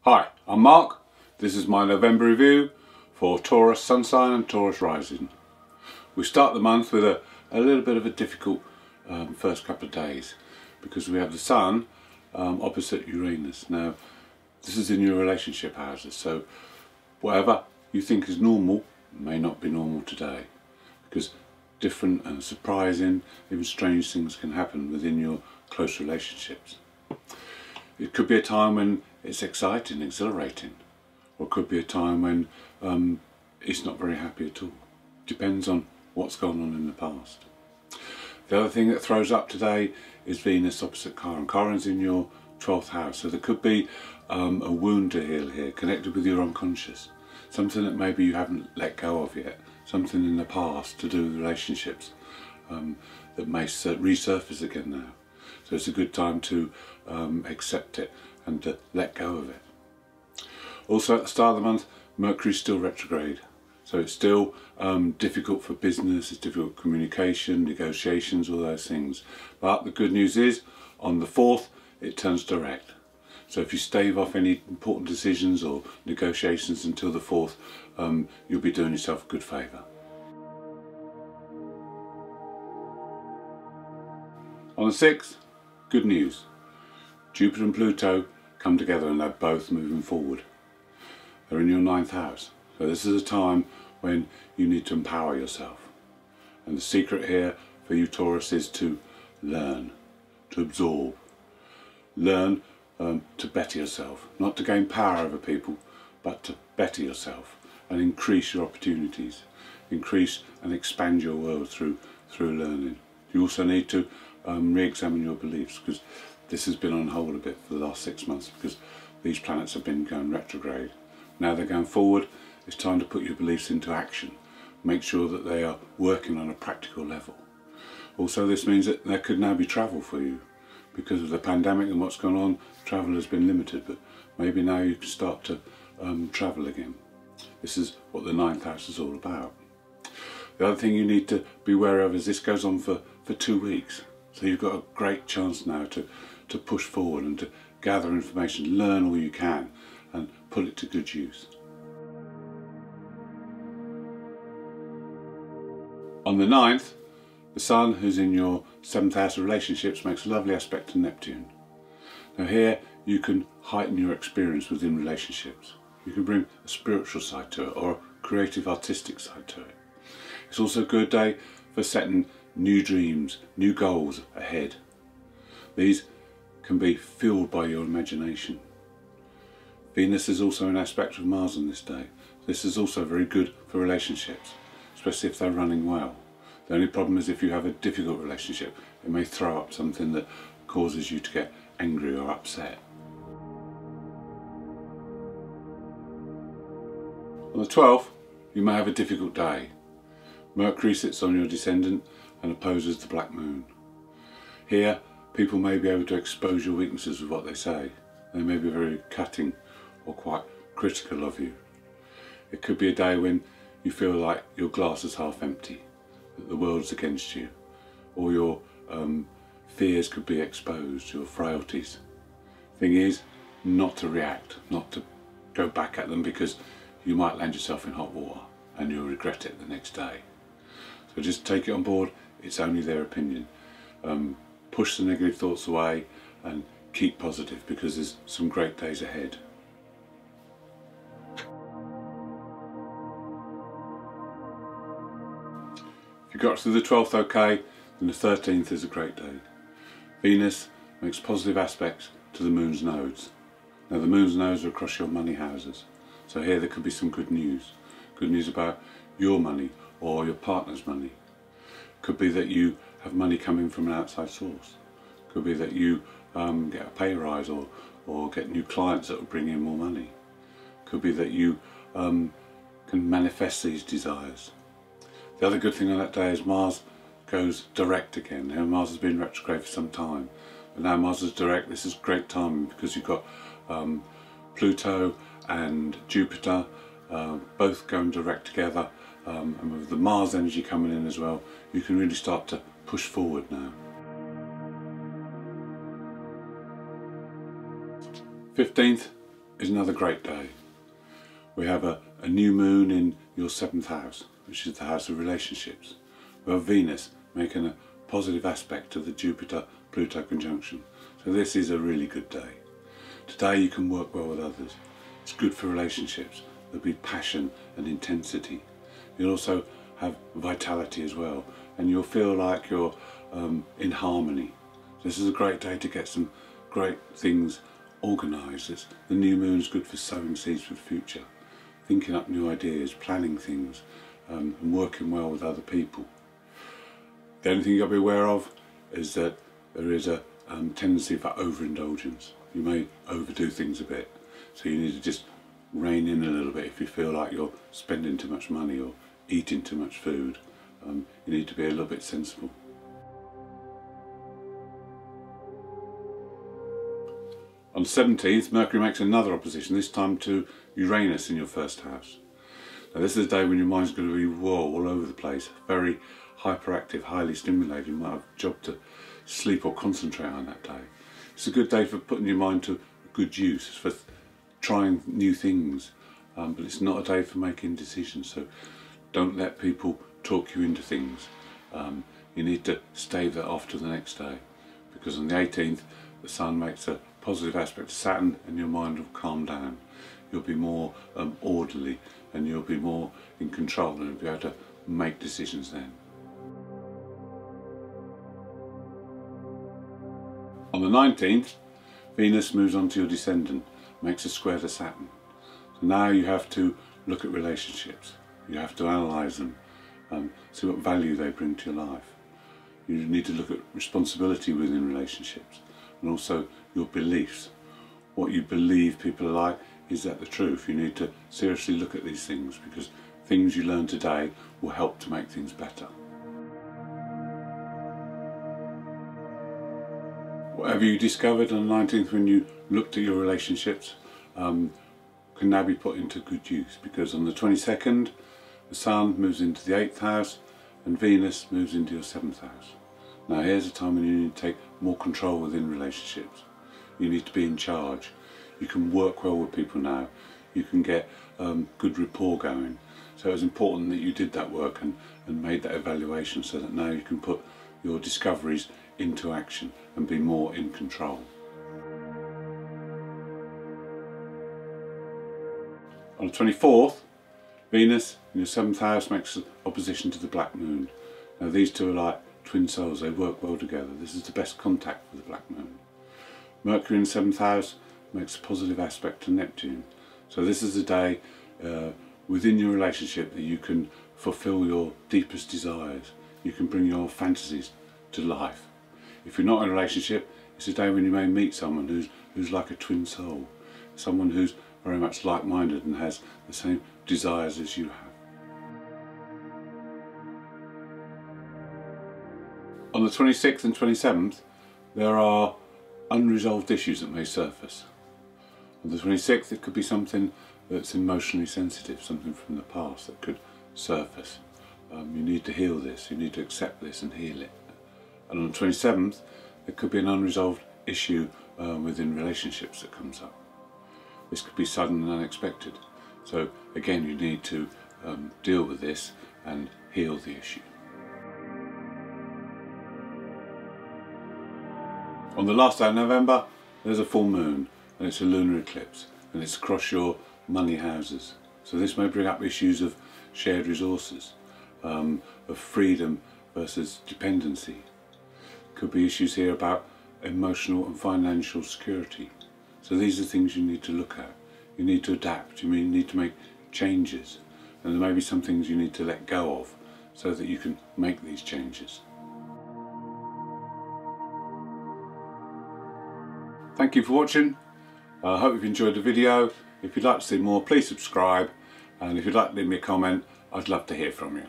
Hi, I'm Mark. This is my November review for Taurus Sun sign and Taurus rising. We start the month with a little bit of a difficult first couple of days because we have the Sun opposite Uranus. Now, this is in your relationship houses, so whatever you think is normal may not be normal today because different and surprising, even strange things can happen within your close relationships. It could be a time when it's exciting, exhilarating, or it could be a time when it's not very happy at all. Depends on what's gone on in the past. The other thing that throws up today is Venus opposite Chiron. Chiron's in your 12th house, so there could be a wound to heal here, connected with your unconscious. Something that maybe you haven't let go of yet, something in the past to do with relationships that may resurface again now. So it's a good time to accept it and to let go of it. Also at the start of the month, Mercury's still retrograde. So it's still difficult for business, it's difficult communication, negotiations, all those things. But the good news is, on the 4th, it turns direct. So if you stave off any important decisions or negotiations until the 4th, you'll be doing yourself a good favour. On the 6th, good news. Jupiter and Pluto come together and they're both moving forward. They're in your 9th house. So this is a time when you need to empower yourself. And the secret here for you Taurus is to learn, to absorb. Learn to better yourself. Not to gain power over people, but to better yourself and increase your opportunities. Increase and expand your world through learning. You also need to re-examine your beliefs, because this has been on hold a bit for the last 6 months because these planets have been going retrograde. Now they're going forward. It's time to put your beliefs into action. Make sure that they are working on a practical level. Also, this means that there could now be travel for you. Because of the pandemic and what's gone on, travel has been limited, but maybe now you can start to travel again. This is what the 9th house is all about. The other thing you need to be aware of is this goes on for 2 weeks. So you've got a great chance now to push forward and to gather information, learn all you can and put it to good use. On the 9th, the Sun, who's in your 7th house of relationships, makes a lovely aspect to Neptune. Now here you can heighten your experience within relationships. You can bring a spiritual side to it or a creative artistic side to it. It's also a good day for setting new dreams, new goals ahead. These can be fueled by your imagination. Venus is also an aspect of Mars on this day. This is also very good for relationships, especially if they're running well. The only problem is if you have a difficult relationship, it may throw up something that causes you to get angry or upset. On the 12th, you may have a difficult day. Mercury sits on your descendant and opposes the black moon. Here, people may be able to expose your weaknesses with what they say. They may be very cutting or quite critical of you. It could be a day when you feel like your glass is half empty, that the world's against you, or your fears could be exposed, your frailties. Thing is, not to react, not to go back at them, because you might land yourself in hot water and you'll regret it the next day. So just take it on board, it's only their opinion. Push the negative thoughts away and keep positive, because there's some great days ahead. If you got through the 12th okay, then the 13th is a great day. Venus makes positive aspects to the moon's nodes. Now the moon's nodes are across your money houses. So here there could be some good news. Good news about your money or your partner's money. Could be that you have money coming from an outside source. Could be that you get a pay rise or get new clients that will bring in more money. Could be that you can manifest these desires. The other good thing on that day is Mars goes direct again. Now, Mars has been retrograde for some time, but now Mars is direct. This is great timing because you've got Pluto and Jupiter both going direct together, and with the Mars energy coming in as well, you can really start to push forward now. 15th, is another great day. We have a new moon in your 7th house, which is the house of relationships. We have Venus making a positive aspect to the Jupiter-Pluto conjunction. So this is a really good day. Today you can work well with others. It's good for relationships. There'll be passion and intensity. You'll also have vitality as well, and you'll feel like you're in harmony. This is a great day to get some great things organised. The new moon is good for sowing seeds for the future, thinking up new ideas, planning things, and working well with other people. The only thing you've got to be aware of is that there is a tendency for overindulgence. You may overdo things a bit, so you need to just rein in a little bit. If you feel like you're spending too much money or eating too much food, you need to be a little bit sensible. On the 17th, Mercury makes another opposition, this time to Uranus in your 1st house. Now this is a day when your mind's going to be all over the place, very hyperactive, highly stimulated. You might have a job to sleep or concentrate on that day. It's a good day for putting your mind to good use, for trying new things, but it's not a day for making decisions, so don't let people talk you into things. You need to stave that off to the next day, because on the 18th the Sun makes a positive aspect to Saturn and your mind will calm down. You'll be more orderly and you'll be more in control and you'll be able to make decisions then. On the 19th, Venus moves on to your descendant, makes a square to Saturn. So now you have to look at relationships. You have to analyse them, see what value they bring to your life. You need to look at responsibility within relationships and also your beliefs. What you believe people are like, is that the truth? You need to seriously look at these things, because things you learn today will help to make things better. Whatever you discovered on the 19th when you looked at your relationships can now be put into good use, because on the 22nd the Sun moves into the 8th house and Venus moves into your 7th house. Now here's a time when you need to take more control within relationships. You need to be in charge. You can work well with people now. You can get good rapport going. So it's important that you did that work and made that evaluation, so that now you can put your discoveries into action and be more in control. On the 24th, Venus in your 7th house makes an opposition to the black moon. Now these two are like twin souls, they work well together. This is the best contact for the black moon. Mercury in the 7th house makes a positive aspect to Neptune. So this is a day within your relationship that you can fulfill your deepest desires. You can bring your fantasies to life. If you're not in a relationship, it's a day when you may meet someone who's like a twin soul. Someone who's very much like-minded and has the same desires as you have. On the 26th and 27th, there are unresolved issues that may surface. On the 26th, it could be something that's emotionally sensitive, something from the past that could surface. You need to heal this, you need to accept this and heal it. And on the 27th, there could be an unresolved issue within relationships that comes up. This could be sudden and unexpected. So again, you need to deal with this and heal the issue. On the last day of November, there's a full moon and it's a lunar eclipse and it's across your money houses. So this may bring up issues of shared resources, of freedom versus dependency. Could be issues here about emotional and financial security. So these are things you need to look at. You need to adapt, you need to make changes, and there may be some things you need to let go of so that you can make these changes. Thank you for watching. I hope you've enjoyed the video. If you'd like to see more, please subscribe, and if you'd like to leave me a comment, I'd love to hear from you.